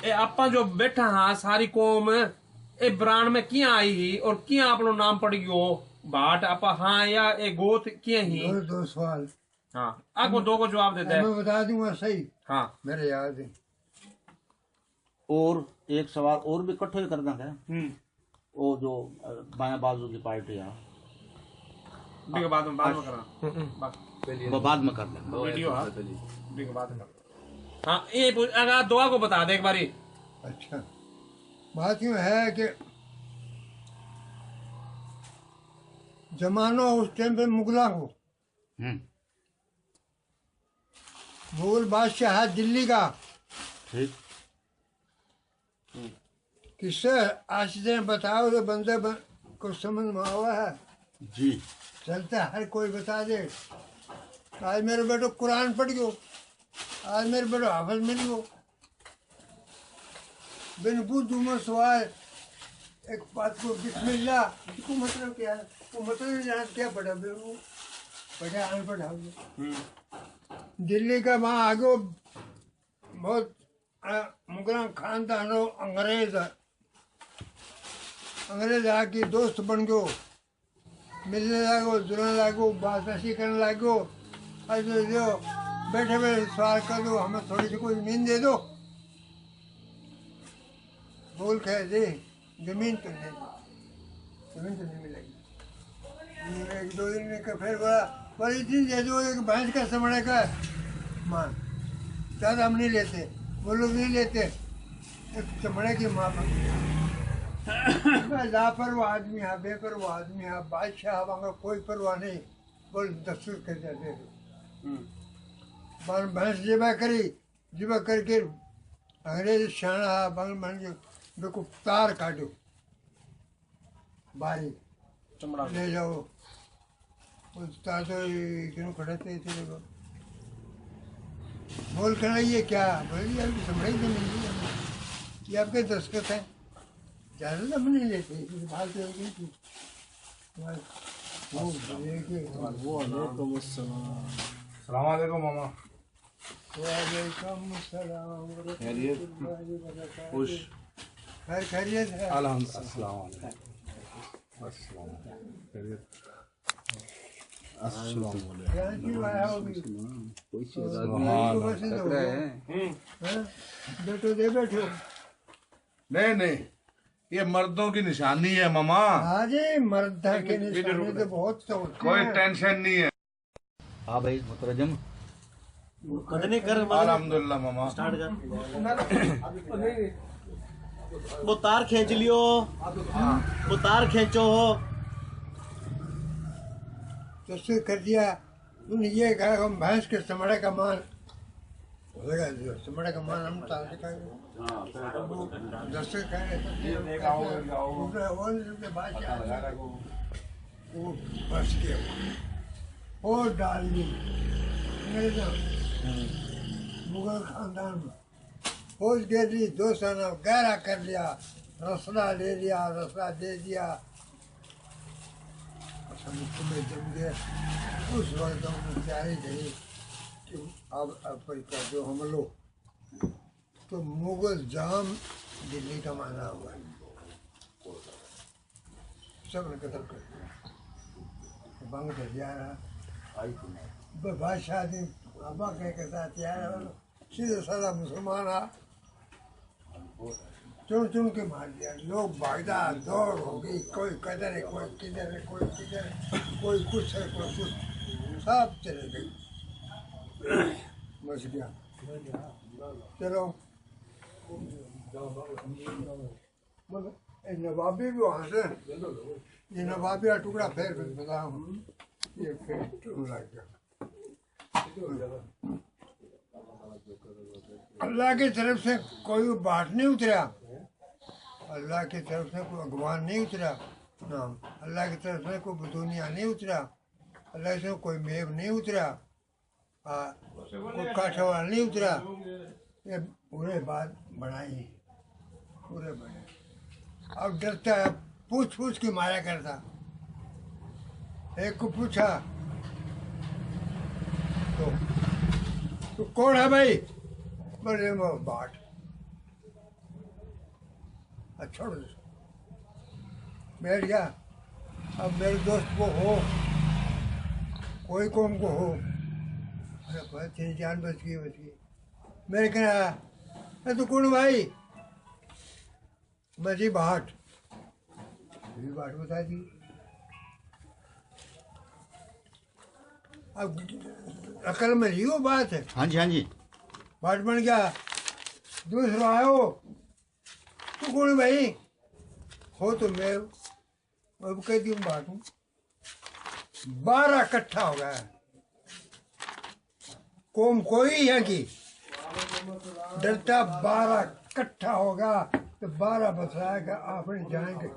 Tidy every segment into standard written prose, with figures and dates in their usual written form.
ए आपा जो बैठा हाँ सारी कौम ए ब्रांड में किया आई ही और किया अपनो नाम पड़ गयो भाट आपा हाँ या ए गोत किया ही दो सवाल। हाँ आपको दो को जवाब दे दे मैं बता दूंगा सही। हाँ मेरे याद है। और एक सवाल और भी इकट्ठे करना है। वो जो बाया बाजू की पार्टी है बाद में करा वो बाद में कर लेंगे वीडियो हाँ बाद में हाँ ये अगर दुआ को बता दे एक बारी। अच्छा बात यूँ है कि जमाना उस टाइम पे मुगला को मुगल बादशाह है दिल्ली का। ठीक किससे आशिदें बताओ तो बंदे को समझ में आवा है जी। चलता हर कोई बता दे। आज मेरे बेटो कुरान पढ़ गयो, आज मेरे बेटो हाफिज मिल गयो। बिन बुद्धू में सवाल एक बात को बिस्मिल्लाह को मतलब क्या है? वो मतलब नहीं जाना क्या पढ़ा बेरू पढ़ा अनपढ़ हो। दिल्ली का वहाँ आगे बहुत मुगल खानदान अंग्रेज आके दोस्त बन गयो, मिलने लागो जुड़ने लागो बातचीत करने लागो। अरे जो बैठे बैठे सवाल कर दो हमें थोड़ी सी कोई ज़मीन दे दो। बोल कह दे जमीन तो नहीं, जमीन तो नहीं मिलेगी। एक दो दिन में फिर बोला बड़ी चीज दे दो एक भैंस का समझने का मान ज़्यादा हम नहीं लेते, वो लोग नहीं लेते एक चमड़े की माँ लापरवाह आदमी है, बेपरवाह आदमी है, बादशाह वहाँ कोई परवाह नहीं। बोल दस्तूर कर जाते भैंस जिबा करी, जिबा करके अंग्रेज शाना बंग बन के बेको तार काटो बारी चमड़ा ले जाओ। उस तार तो क्यों खड़े थे देखो बोल कर ये क्या बोलिए आपकी चमड़े ही नहीं ये आपके दस्तखत हैं ज़्यादा हम नहीं लेते इस बात हो गई थी। सलामकुम मामा। वालेकुम सलाम। खुश खैर खैरियत है। बैठो दे बैठो। नहीं नहीं ये मर्दों की निशानी है मामा। हाँ जी मर्द के निशानी तो बहुत कोई टेंशन नहीं है। हाँ भाई मुतरजम कदने कर अल्हम्दुलिल्लाह मामा। स्टार्ट कर वो तार खींच लियो, वो तार खींचो हो तो उससे कर दिया। उन्हें ये कहा हम भैंस के चमड़े का मान बोलेगा जो चमड़े का मान हम तार दिखाएंगे दस्ते वो बस के और डाल दी मुगल खानदान में फौज गिरी 2 साल गहरा कर लिया, रसला ले लिया, रसला दे दिया। तुम्हें जम गया उस वक्त हमने तैयारी करी कि अब अफ्रीका जो हम लोग तो मुगल जाम दिल्ली का माना हुआ सब ने कत्ल कर दिया। बंग दरिया रहा बादशाह ने अब्बा के साथ तैयार सीधे साधा मुसलमान आ चुन चुन के मार दिया। लोग भागदा दौड़ हो गई, कोई कदर है कोई किधर है कोई किधर है कोई कुछ है कोई कुछ सब चले गए बच गया। चलो नवाबी भी वहाँ से ये नवाबी का टुकड़ा फिर बताओ ये फिर लग गया। अल्लाह की तरफ से कोई बाट नहीं उतरा, अल्लाह की तरफ से कोई अगवान नहीं उतरा ना, अल्लाह की तरफ से कोई बदुनिया नहीं उतरा, अल्लाह से कोई मेव नहीं उतरा, कोई काठवाल नहीं उतरा। ये पूरे बात बनाई पूरे बने। अब डरता है पूछ पूछ के मारा करता। एक को पूछा तो कौन है भाई? बोले वो बाट। छोड़ दो। बैठ गया। अब मेरे दोस्त को हो, कोई कौम को हो, अरे भाई तेरी जान बच गई। मेरे कहना तो कौन भाई? मैं जी बाट बता दी। अब अकल में ही वो बात है। हाँ जी, हाँ जी। बाट बन गया। दूसरा आयो, तू कौन भाई? हो तो मैं अब कह दी बाट हूँ। 12 इकट्ठा हो गया। कौम कोई है कि डरता 12 इकट्ठा होगा तो 12 बताएगा आपने जाएंगे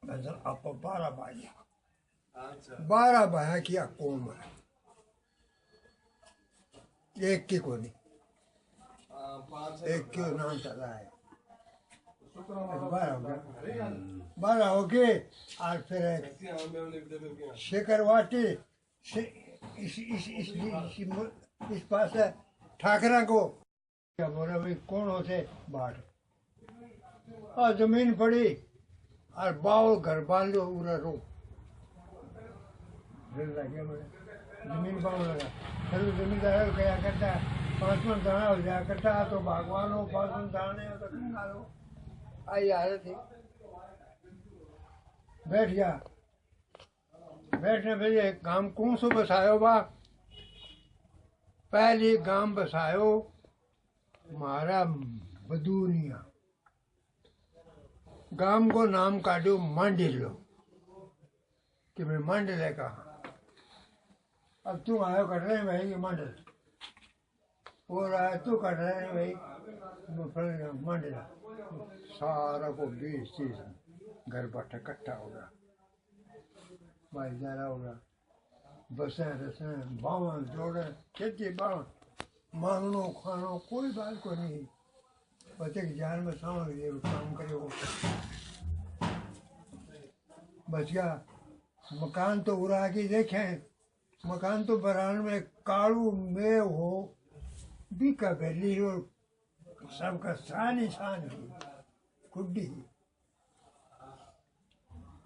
नजर आप 12 भाइया 12 भाइया किया कौम है, एक की को नहीं, एक के नाम चला है। 12 हो गया। 12 हो गए और फिर शेखर वाटी इस पास है ठाकरा को क्या बोला भाई कौन होते? बाट। और जमीन पड़ी और बाव घर बांध लो पूरा रो लगे जमीन बाव लगा। फिर जमींदार क्या करता है 5 मन दाना हो जाया करता तो भगवान हो 5 मन दाने हो तो खा लो। आई आ रहे थे। बैठ गया। बैठने पे काम कौन सो बसायो बा? पहली गांव बसायो मारा बदूनिया। गांव को नाम काटो मांडिलो कि मैं मांडले कहा। अब तू आयो कर रहे भाई ये मांडल और आया तू कर रहे हैं भाई मांडला। सारा को 20-30 घर बैठा इकट्ठा होगा, भाईचारा होगा, बसें रसें बावन जोड़े खेती बावन मांगनो खानो कोई बात को नहीं। बच्चे की जान में सामग्री काम करे वो बच गया। मकान तो उड़ा के देखें, मकान तो बरान में काड़ू में हो बीका बेली हो सबका शान ही शान ही कुड्डी।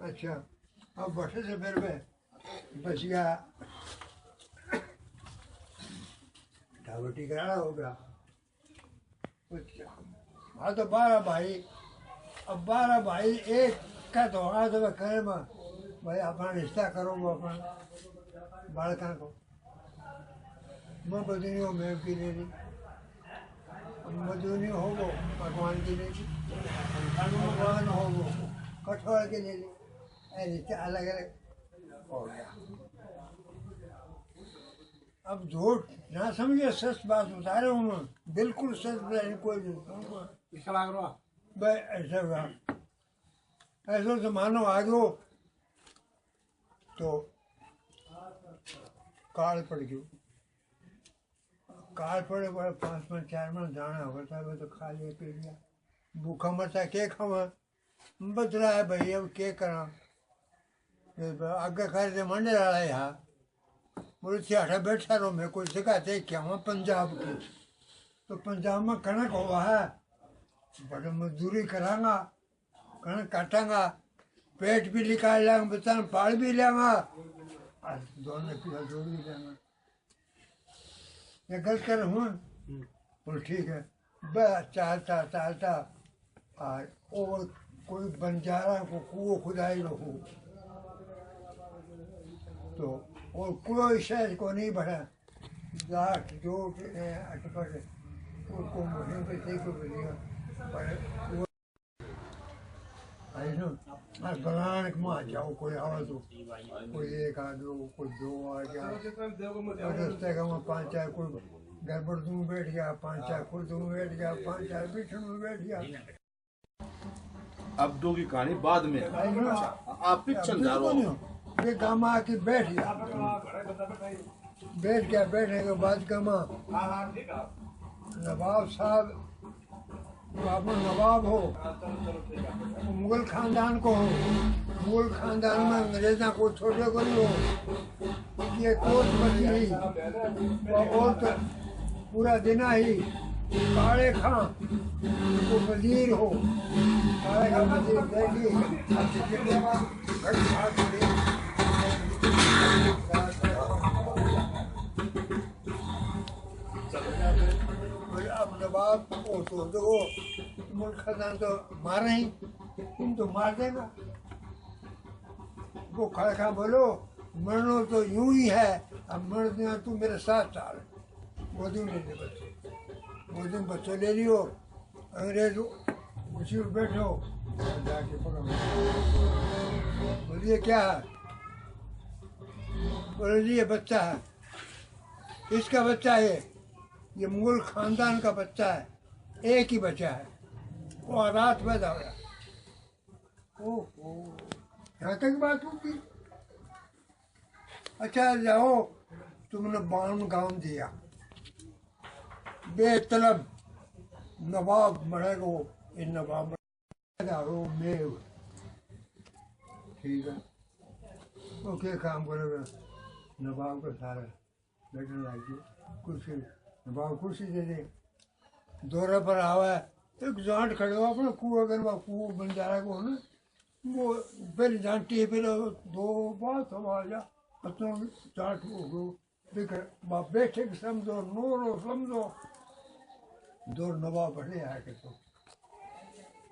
अच्छा अब बटे से फिर में बच गया। ढाबटी कराना होगा। हाँ तो 12 भाई। अब 12 भाई एक का तो हाथ में करे भाई अपना रिश्ता करो वो अपना बालका को मैं बदनी हो मैं की ले ली मधुनी हो वो भगवान की ले ली भगवान हो वो कठोर के ले ली रिश्ता अलग अलग हो गया। अब झूठ ना समझे सच बात बता रहे हूँ बिल्कुल सच बताए कोई ऐसा हुआ ऐसा तो मानो आगे तो काल पड़ गयो। काल पड़े बड़े 5 मन 4 मन दाना होता है तो खा लिया पी लिया। भूखा मरता के खावा बदला है भाई अब के करा आगे खा मंडे वाला यहाँ बोले थियाठा बैठा रहो मैं कोई सिखाते क्या हुआ पंजाब की तो पंजाब में कणक हुआ है बड़े मजदूरी करांगा कणक काटांगा पेट भी निकाल लेंगा बच्चा पाल भी लेंगा दोनों पिता जोड़ भी लेंगा। ये गलत कर हूँ बोले ठीक है बस चालता चालता और कोई बंजारा को कुओं खुदाई हो तो और कोई शहर को नहीं बढ़ा जाट जोट अटपट उसको मुझे पे सही को मिलेगा पर बलान में जाओ कोई आवा तो कोई एक आ दो कोई 2 आ गया रास्ते का मैं 5-4 कोई गड़बड़ दूँ बैठ गया 5-4 खुद दूँ बैठ गया 5-4 पीछे में बैठ गया। अब दो की कहानी बाद में आप पिक्चर जा रहे हो ये गामा आके बैठ गया। बैठने के बाद गामा नवाब साहब बाबू नवाब हो मुगल खानदान को हो मुगल खानदान में अंग्रेजा को छोटे को हो ये कोर्ट बची और तो पूरा दिन ही काले खां को वजीर हो, काले खां वजीर देगी घट हाथ पड़ी। अब नवाब को तो देखो मुल्क खजान तो मारे ही, तुम तो मार देगा। वो काले खां बोलो मरनो तो यूं ही है, अब मर दिया तू मेरे साथ चाल। वो दिन ले बच्चे, वो दिन बच्चे ले लियो, अंग्रेज उसी पर बैठो जाके पकड़ो। बोलिए क्या है? बोले जी ये बच्चा है, इसका बच्चा है, ये मुगल खानदान का बच्चा है, एक ही बच्चा है, वो रात पैदा हो गया। ओहो, यहाँ तक बात होगी। अच्छा जाओ, तुमने बाण गांव दिया, बेतलब नवाब मरेगो, इन नवाब दारो मेव, ठीक है। ओके काम करोगे, नवाब को सारा बैठने लाइए, कुर्सी, नवाब कुर्सी दे दे। दौरे पर आवा है, एक जांट खड़े हो अपने कुआ, अगर वह कुआ बन जा रहा है ना, वो पहले जानती है, फिर दो बार संभाल जा, बच्चों जांट हो बाप बैठे समझो, नोरो समझो, दो नवाब बढ़े आके तो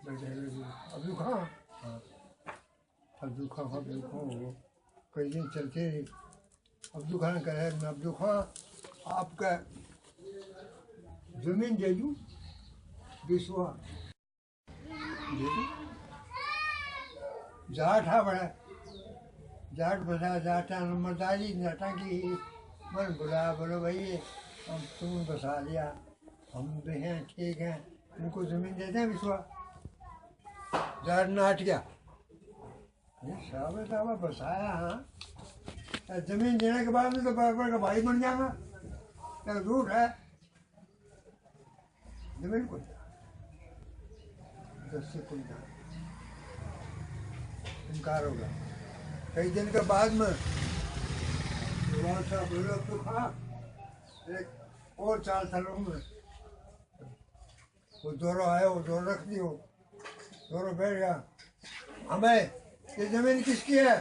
अब्दुल खां, हाँ अब्दुल खां, अब्दुल खां कई दिन चलते रहे। अब्दुल खान कहे मैं अब्दुल खां आपका जमीन दे दूँ, बिस्वा दे दूँ। जाट हा बड़ा, जाट बसा, जाटा नंबरदारी जाटा की मन बुलाया, बोलो भाई हम तुम बसा लिया, हम भी हैं ठीक हैं, उनको जमीन दे दें बिस्वा। जाट नाट गया, साहब साहब बसाया, हाँ जमीन देने के बाद में तो बराबर का भाई बन जाएगा, क्या झूठ है? जमीन को 10 से कोई ना इनकार होगा। कई दिन के बाद में साहब बोलो तो खा, एक और 4 सालों में वो दोरो आया, वो दोरो रख दियो, दोरो बैठ गया, हमें ये जमीन किसकी है?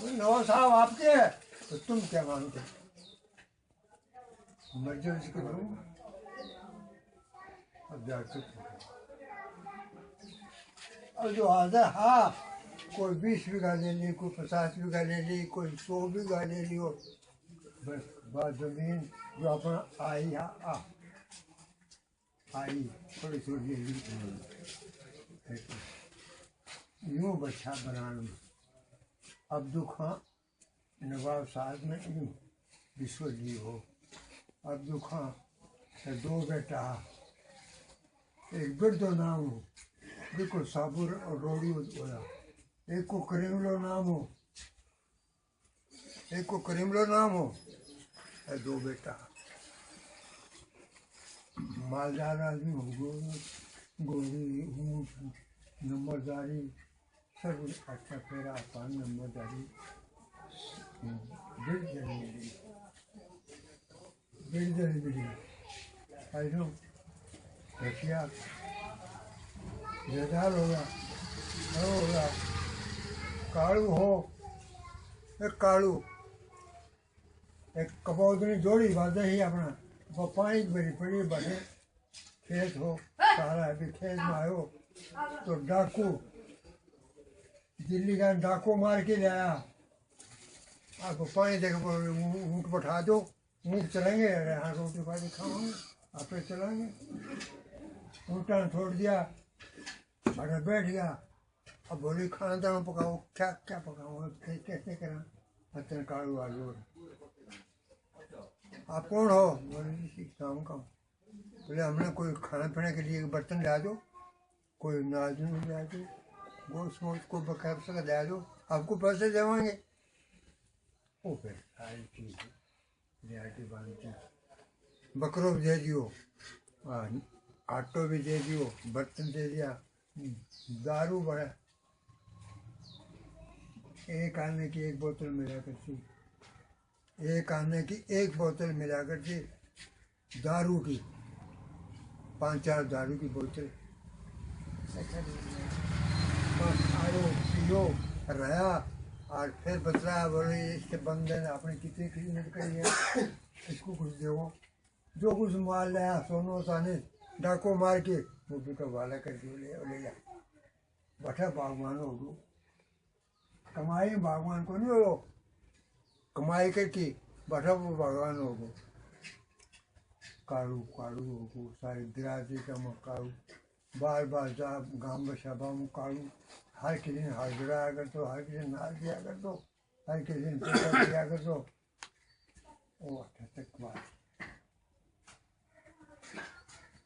नवाब साहब आपके है, तो तुम क्या मानते? मर्जी को दूंगा। अब जाके अब जो आधा हाँ, कोई 20 बीघा ले ली, कोई 50 बीघा ले ली, कोई 100 बीघा ले लियो, बस बात जमीन जो अपना आई आई थोड़ी थोड़ी ले ली। यूँ बच्चा बनाने में अब्दुल खां नवाब साहब में यूँ विश्व ली हो। अब्दुल खां के 2 बेटा, एक बिरदो नाम हो, बिल्कुल साबुर और रोड़ी होया, एक को करीमलो नाम हो, एक को करीमलो नाम हो, 2 बेटा। मालदार आदमी हो, गोरी ऊँट नंबरदारी सब अच्छा फेरा पान नंबरदारी बिरदरी ऐसा रशिया जयदार होगा, होगा कालू हो, एक कालू, एक कपौतनी जोड़ी बात ही अपना वो पानी मेरी पड़ी बने खेत हो सारा अभी खेत में आयो तो डाकू दिल्ली का डाकू मार के ले आया, आपको पानी देकर ऊँट बैठा दो, ऊँट चलेंगे, यहाँ रोटी पानी खाओगे, आप चलेंगे। ऊँटा ने छोड़ दिया, बड़ा बैठ गया, अब बोली खाना दाना पकाओ, क्या क्या पकाओ, कैसे करा? बर्तन काड़ू आलू, आप कौन हो? बोले काम का। बोले हमने कोई खाना पीने के लिए बर्तन ला दो, कोई नाज ला दो, गोश्त वोश्त को बकैर से ला दो, आपको पैसे देवाएंगे। वो फिर सारी चीज़ रियायती बांधते, बकरो भी दे दियो, आटो भी दे दियो, बर्तन दे दिया, दारू बड़ा, एक आने की 1 बोतल मिला करती, एक आने की 1 बोतल मिला करती दारू की, 5-4 दारू की बोतल बस आयो पियो रहा और फिर बतलाया बोले इसके बंदे ने अपनी कितनी खिदमत करी है, इसको कुछ दो। जो कुछ माल लाया सोनो साने डाको मार के वो भी तो वाला कर दियो ले जा बैठा बागवान हो गो। कमाई बागवान को नहीं हो, कमाई करके बैठा वो बागवान हो गो। काड़ू काड़ू हो गो सारी बिरादरी का काड़ू बार बार जा गांव में सभा में काड़ू हर किसी दिन हाजिरा कर दो, हर किसी दिन नाच दिया कर दो, हर किसी दिन पैसा दिया कर दो। ओ अच्छा तक बात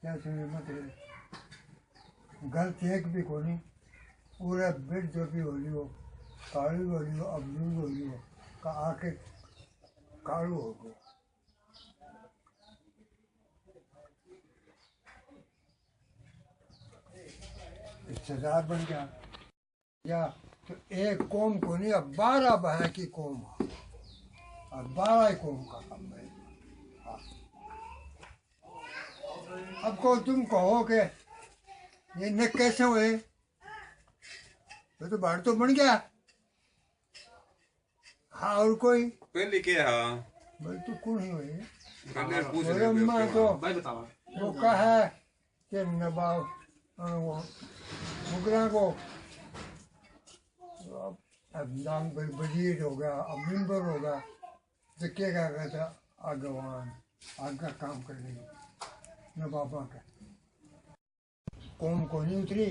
क्या सुने मतलब गलत एक भी को नहीं पूरा बेड जो भी होली हो काड़ू होली हो अबलूज होली हो का आके काड़ू हो गो। रिश्तेदार बन गया या तो एक कौम को नहीं अब 12 बहन की कौम है और 12 कौम का काम है। अब को तुम कहो कि ये न कैसे हुए तो बाढ़ तो बन गया। हाँ और कोई पहले क्या है बोल तो कौन ही हुए पहले पूछ मेरे रहे अम्मा तो भाई बताओ वो कहा है कि नवाब वो मुगरा को अब नाम वजीर होगा अब मेंबर होगा तो क्या कहता आगवान आगे काम करने नवाबा का कौम को नहीं उतरी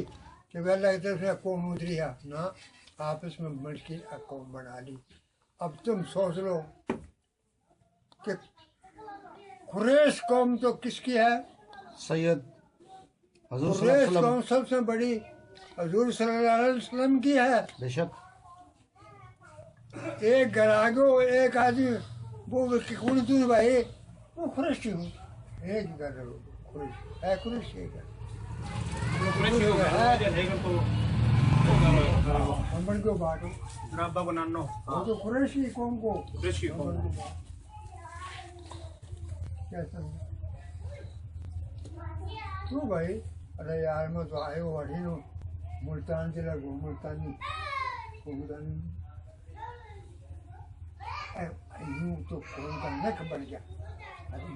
कि वेला की तरफ से कौम उतरी है ना आपस में मिल के कौम बना ली। अब तुम सोच लो कि कुरैश कौम तो किसकी है? सैयद हजूर कुरैश कौम सबसे बड़ी हजूर सल्लल्लाहु अलैहि वसल्लम की है। बेशक एक गरागो एक आदमी वो कौन तू भाई वो कुरैशी हूँ एक घर कुरैश है कुरैश एक हमन को बाटो नब्बा को नानो वो तो कुरैशी कौम को ऋषि को क्या समझा तू भाई? अरे यार मैं तो आयो वही नो मुल्तान जिला को मुल्तानी यूं तो कौन का नक बन गया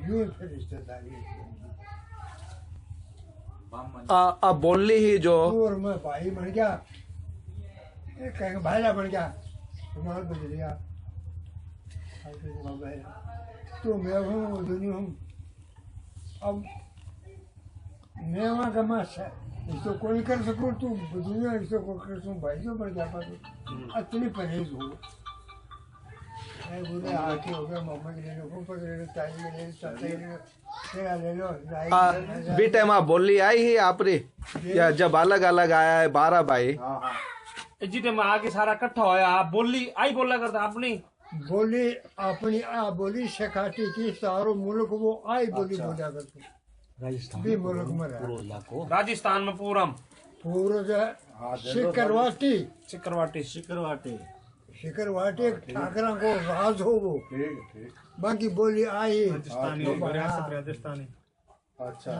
यूं फिर रिश्तेदारी अब बोलनी ही जो और मैं भाई बन गया कहेंगे भाईला बन गया तुम्हारा बदल गया तो मैं हूँ दुनिया हूँ अब मैं वहाँ का मस है इसको कोई कर सकूँ तू दुनिया इसको को कर सकूँ भाई जो बन गया पर अतनी परहेज हो बोले आके हो गया मम्मा के ले लो पापा के ले लो ताई के ले लो चाचा के ले लो तेरा ले लो बेटे माँ बोली आई ही आपने या जब अलग अलग आया है 12 भाई जिते में आगे सारा इकट्ठा होया आप बोली आई बोला करता अपनी बोली अपनी आ बोली सिखाती थी सारो मुल्क वो आई बोली बोला करते राजस्थान भी मुल्क में रहा पूरा इलाको राजस्थान में पूरम पूरा जो है शिकरवाटी सिकरवाटी शिकरवाटी ठाकरा को राज हो वो बाकी बोली आई राजस्थानी अच्छा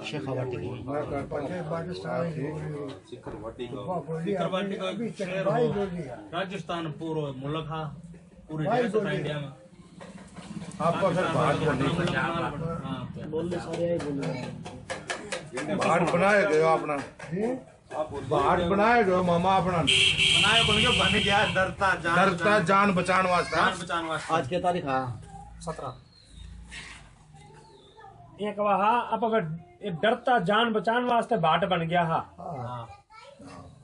शेखावाटी पाकिस्तानी बोली अभी तक भाई बोली है राजस्थान पूरा मुल्क है पूरे भाई देश बोली इंडिया में आपका फिर भाट बनाए गए अपना भाट बनाए गए मामा अपना बनाए बोल के बन गया डरता जान बचान वास्ता आज के तारीख हाँ 17 ये कहा हा अब अगर ये डरता जान बचान वास्ते बाट बन गया हा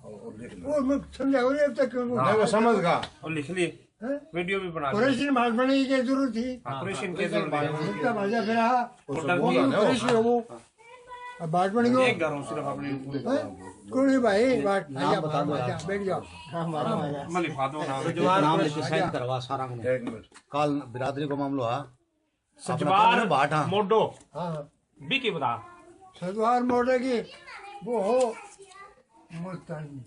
वो मैं समझा और अब तक नहीं वो समझ गा और लिख लिए वीडियो भी बना कुरैशी भाग बने की जरूरत थी ऑपरेशन के जरूरत उसका भाजा फिर हा होटल वो की कुरैशी हो वो अब बाट बन गयो एक घरों सिर्फ अपने कौन है भाई बाट नाम बता दो यार। बैठ जाओ मैं लिखवा दो नाम नाम लिख के साइन करवा सारा को एक मिनट काल बिरादरी को मामलो है सजवार भाट हाँ मोडो हाँ भी की बता सदवार मोड़े की वो हो मुल्तानी